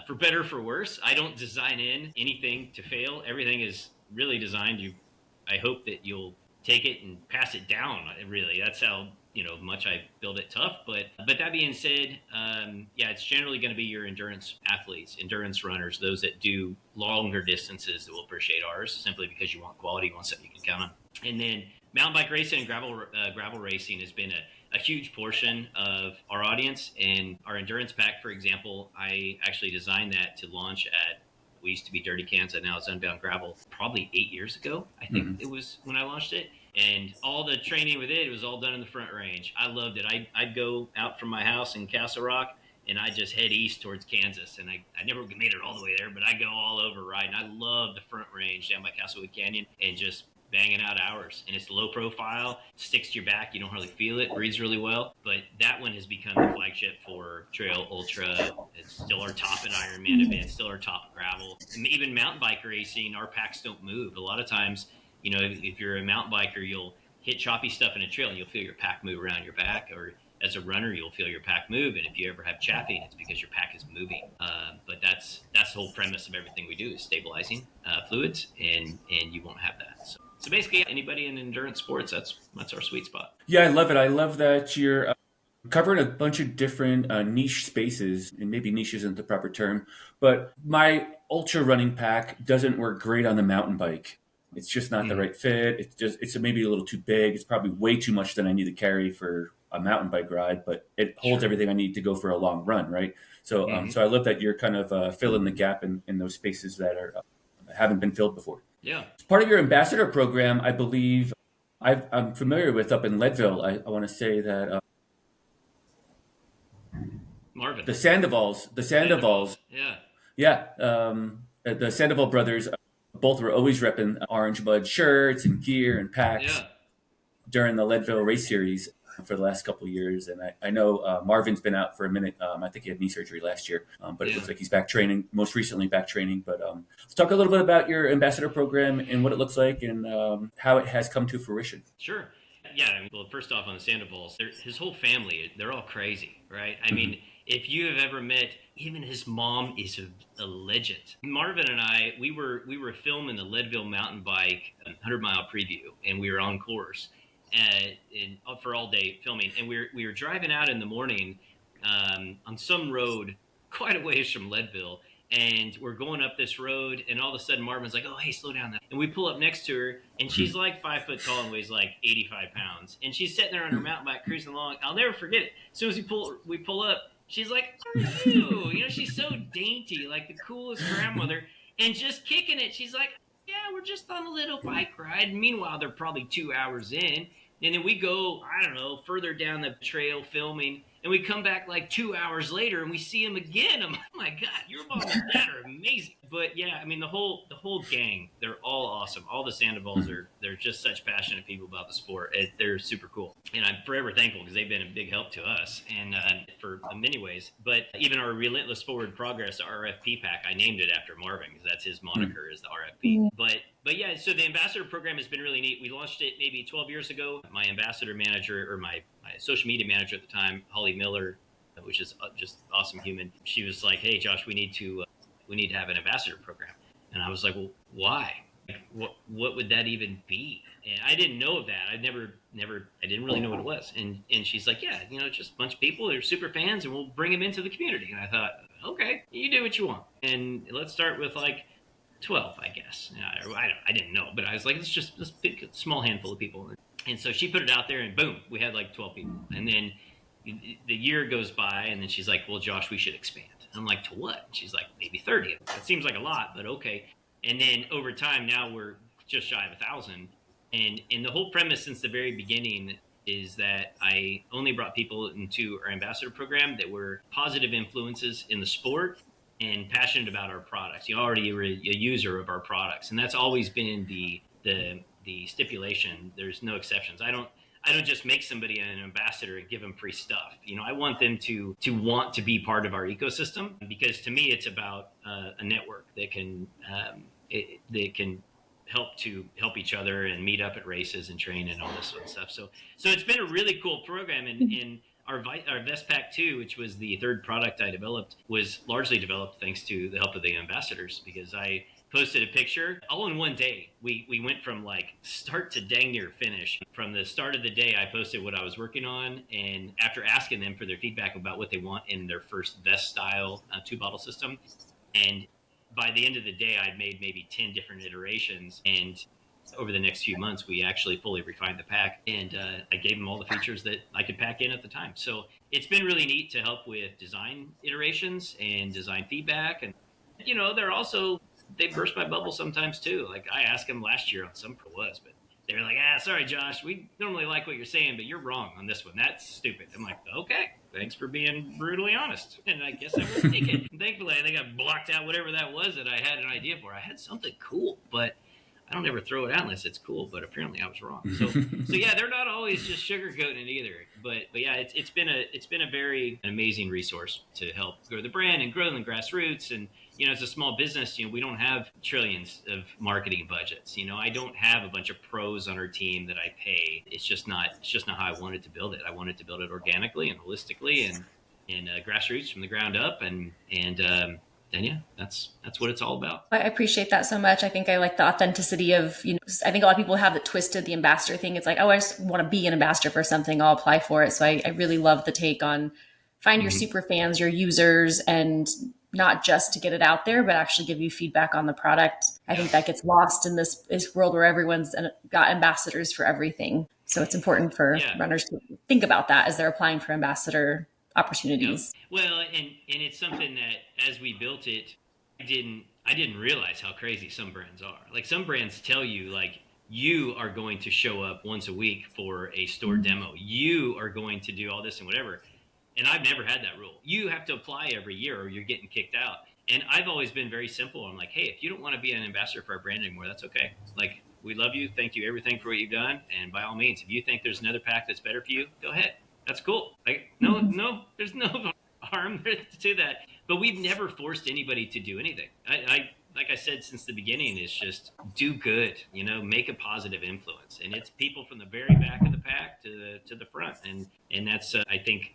for better or for worse, I don't design in anything to fail. Everything is really designed. I hope that you'll take it and pass it down. Really, that's how much I build it tough. But that being said, it's generally going to be your endurance athletes, endurance runners, those that do longer distances that will appreciate ours simply because you want quality, you want something you can count on. And then mountain bike racing and gravel racing has been a huge portion of our audience. And our endurance pack, for example, I actually designed that to launch at, we used to be Dirty Kansas, now it's Unbound Gravel, probably 8 years ago, I think it was when I launched it. And all the training with it was all done in the Front Range. I loved it. I'd go out from my house in Castle Rock, and I just head east towards Kansas. And I never made it all the way there, but I go all over riding. I love the Front Range down by Castlewood Canyon and just banging out hours. And it's low profile, sticks to your back, you don't hardly feel it, breathes really well. But that one has become the flagship for trail, ultra. It's still our top at Ironman events, still our top at gravel. And even mountain bike racing, our packs don't move. A lot of times, if you're a mountain biker, you'll hit choppy stuff in a trail and you'll feel your pack move around your back, or as a runner, you'll feel your pack move. And if you ever have chaffing, it's because your pack is moving. But that's the whole premise of everything we do is stabilizing fluids, and you won't have that. So basically, anybody in endurance sports, that's our sweet spot. Yeah, I love it. I love that you're covering a bunch of different niche spaces, and maybe niche isn't the proper term, but my ultra running pack doesn't work great on the mountain bike. It's just not the right fit. It's maybe a little too big. It's probably way too much than I need to carry for a mountain bike ride, but it holds everything I need to go for a long run, right? So, so I love that you're kind of filling the gap in those spaces that haven't been filled before. Yeah. As part of your ambassador program, I believe I'm familiar with up in Leadville. I want to say that Marvin. The Sandoval's. The Sandoval brothers both were always repping Orange Mud shirts and gear and packs during the Leadville race series for the last couple of years. And I know Marvin's been out for a minute. I think he had knee surgery last year, but it looks like he's back training, most recently back training. But let's talk a little bit about your ambassador program and what it looks like and how it has come to fruition. Sure. Yeah. I mean, well, first off, on the Sandovals, his whole family, they're all crazy, right? I mean, if you have ever met, even his mom is a legend. Marvin and I, we were filming the Leadville mountain bike 100-mile preview, and we were on course and for all day filming. And we were driving out in the morning on some road quite a ways from Leadville, and we're going up this road, and all of a sudden Marvin's like, "Oh, hey, slow down!" And we pull up next to her, and she's like 5 foot tall and weighs like 85 pounds, and she's sitting there on her mountain bike cruising along. I'll never forget it. As soon as we pull up, she's like, "How are you?" She's so dainty, like the coolest grandmother, and just kicking it. She's like, "Yeah, we're just on a little bike ride." Meanwhile, they're probably 2 hours in. And then we go, I don't know, further down the trail filming, and we come back like 2 hours later and we see him again. I'm like, oh my God, your mom and dad are amazing. But yeah, I mean the whole gang, they're all awesome. All the Sandoval's they're just such passionate people about the sport. They're super cool. And I'm forever thankful because they've been a big help to us and for in many ways. But even our Relentless Forward Progress RFP pack, I named it after Marvin because that's his moniker is the RFP. But yeah, so the ambassador program has been really neat. We launched it maybe 12 years ago. My ambassador manager, or my social media manager at the time, Holly Miller, which is just awesome human. She was like, "Hey, Josh, we need to have an ambassador program." And I was like, "Well, why? Like, what would that even be?" And I didn't know of that. I didn't really know what it was. And she's like, "Yeah, just a bunch of people. They're super fans, and we'll bring them into the community." And I thought, "Okay, you do what you want, and let's start with like 12, I guess." I didn't know, but I was like, let's pick a small handful of people. And so she put it out there, and boom, we had like 12 people. And then the year goes by, and then she's like, "Well, Josh, we should expand." I'm like, "To what?" And she's like, "Maybe 30. That seems like a lot, but okay." And then over time, now we're just shy of 1,000. And the whole premise since the very beginning is that I only brought people into our ambassador program that were positive influences in the sport and passionate about our products. You already were a user of our products, and that's always been the stipulation. There's no exceptions. I don't just make somebody an ambassador and give them free stuff. I want them to want to be part of our ecosystem, because to me it's about a network that can help each other and meet up at races and train and all this sort of stuff. So it's been a really cool program. And our Vest Pack 2, which was the third product I developed, was largely developed thanks to the help of the ambassadors, because I posted a picture all in one day. We went from like start to dang near finish. From the start of the day, I posted what I was working on, and after asking them for their feedback about what they want in their first vest style 2-bottle system, and by the end of the day, I'd made maybe 10 different iterations. And over the next few months, we actually fully refined the pack, and I gave them all the features that I could pack in at the time. So it's been really neat to help with design iterations and design feedback. And they burst my bubble sometimes too. Like I asked them last year on some pro was, but they were like, "Sorry, Josh, we normally like what you're saying, but you're wrong on this one. That's stupid." I'm like, "Okay, thanks for being brutally honest." And I guess I will take it. Thankfully, I think I blocked out whatever that was that I had an idea for. I had something cool, but I don't ever throw it out unless it's cool. But apparently, I was wrong. So yeah, they're not always just sugarcoating it either. But yeah, it's been a very amazing resource to help grow the brand and grow the grassroots. And as a small business, we don't have trillions of marketing budgets. I don't have a bunch of pros on our team that I pay. It's just not how I wanted to build it. I wanted to build it organically and holistically and grassroots from the ground up. And yeah, that's what it's all about. I appreciate that so much. I think I like the authenticity of, I think a lot of people have it twisted, the ambassador thing. It's like, oh, I just want to be an ambassador for something, I'll apply for it. So I really love the take on find your super fans, your users, and not just to get it out there, but actually give you feedback on the product. I think that gets lost in this world where everyone's got ambassadors for everything. So it's important for runners to think about that as they're applying for ambassador opportunities. Well, and it's something that as we built it, I didn't realize how crazy some brands are. Like some brands tell you like, you are going to show up once a week for a store demo. You are going to do all this and whatever. And I've never had that rule. You have to apply every year or you're getting kicked out. And I've always been very simple. I'm like, hey, if you don't want to be an ambassador for our brand anymore, that's okay. Like, we love you. Thank you everything for what you've done. And by all means, if you think there's another pack that's better for you, go ahead. That's cool. Like, no, there's no harm to that. But we've never forced anybody to do anything. I like I said since the beginning, is just do good, make a positive influence. And it's people from the very back of the pack to the front. And that's I think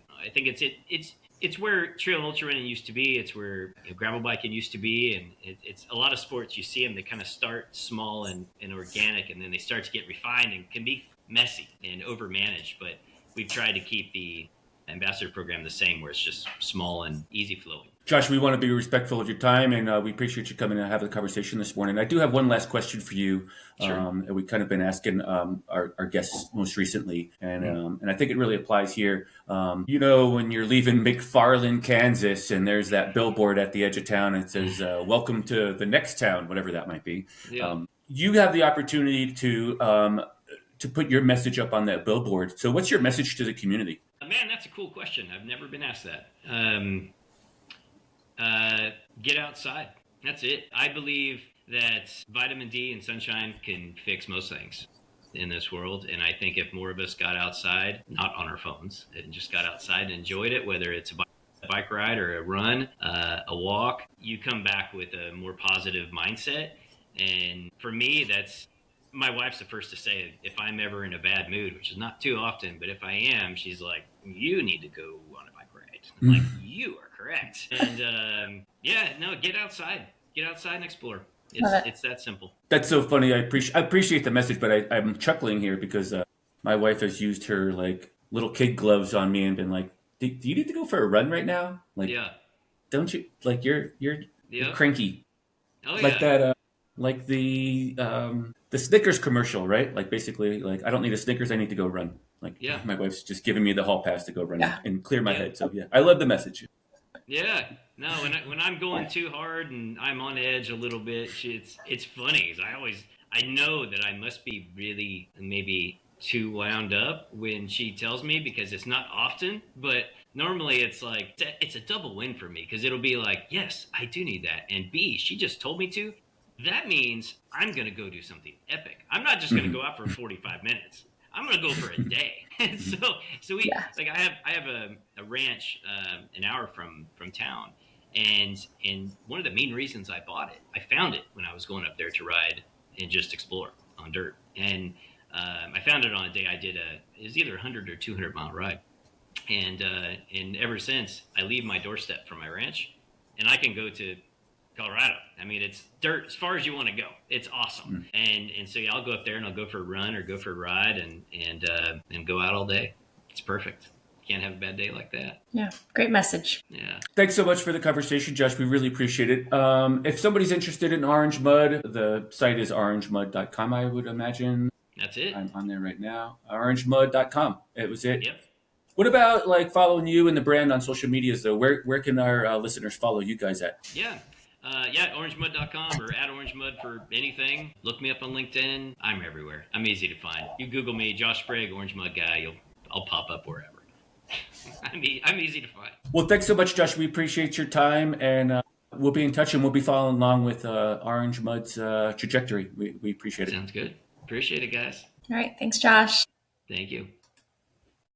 it's where trail and ultra running used to be. It's where gravel biking used to be. And it's a lot of sports, you see them, they kind of start small and organic, and then they start to get refined and can be messy and overmanaged. But we've tried to keep the ambassador program the same, where it's just small and easy flowing. Josh, we want to be respectful of your time, and we appreciate you coming and have the conversation this morning. I do have one last question for you. Sure. And we've kind of been asking our guests most recently, and I think it really applies here. When you're leaving McFarland, Kansas, and there's that billboard at the edge of town, and it says, "Welcome to the next town," whatever that might be. Yeah. You have the opportunity to to put your message up on that billboard. So what's your message to the community? Man, that's a cool question. I've never been asked that. Get outside. That's it. I believe that vitamin D and sunshine can fix most things in this world. And I think if more of us got outside, not on our phones, and just got outside and enjoyed it, whether it's a bike ride or a run, a walk, you come back with a more positive mindset. And for me, that's my wife's the first to say if I'm ever in a bad mood, which is not too often, but if I am, she's like, you need to go on a bike ride. I'm like, you are correct. And get outside. Get outside and explore. It's that simple. That's so funny. I appreciate the message, but I'm chuckling here because my wife has used her like little kid gloves on me and been like, do you need to go for a run right now? Like, Yeah. Don't you like you're cranky. Oh, Like yeah. that like the Snickers commercial, right? Like basically like I don't need a Snickers, I need to go run. Like Yeah. my wife's just giving me the hall pass to go run and clear my Yeah. head. So yeah, I love the message. Yeah, no. When I'm going too hard and I'm on edge a little bit, it's funny. 'Cause I know that I must be really maybe too wound up when she tells me, because it's not often, but normally it's like it's a double win for me, because it'll be like, yes, I do need that, and B, she just told me to. That means I'm gonna go do something epic. I'm not just gonna go out for 45 minutes. I'm gonna go for a day. so we like I have a ranch an hour from town, and one of the main reasons I bought it, I found it when I was going up there to ride and just explore on dirt, and I found it on a day I did it was either a 100 or 200 mile ride, and ever since I leave my doorstep from my ranch, and I can go to Colorado. I mean, it's dirt as far as you want to go. It's awesome. And so I'll go up there and I'll go for a run or go for a ride and go out all day. It's perfect. Can't have a bad day like that. Yeah, great message. Yeah. Thanks so much for the conversation, Josh. We really appreciate it. If somebody's interested in Orange Mud, the site is orangemud.com, I would imagine. That's it. I'm on there right now. Orangemud.com. It was it. Yep. What about like following you and the brand on social medias though? Where can our listeners follow you guys at? Yeah. Orangemud.com or at orangemud for anything. Look me up on LinkedIn. I'm everywhere. I'm easy to find. You Google me, Josh Sprague, Orange Mud Guy. I'll pop up wherever. I'm easy to find. Well, thanks so much, Josh. We appreciate your time, and we'll be in touch, and we'll be following along with Orange Mud's trajectory. We appreciate it. Sounds good. Appreciate it, guys. All right. Thanks, Josh. Thank you.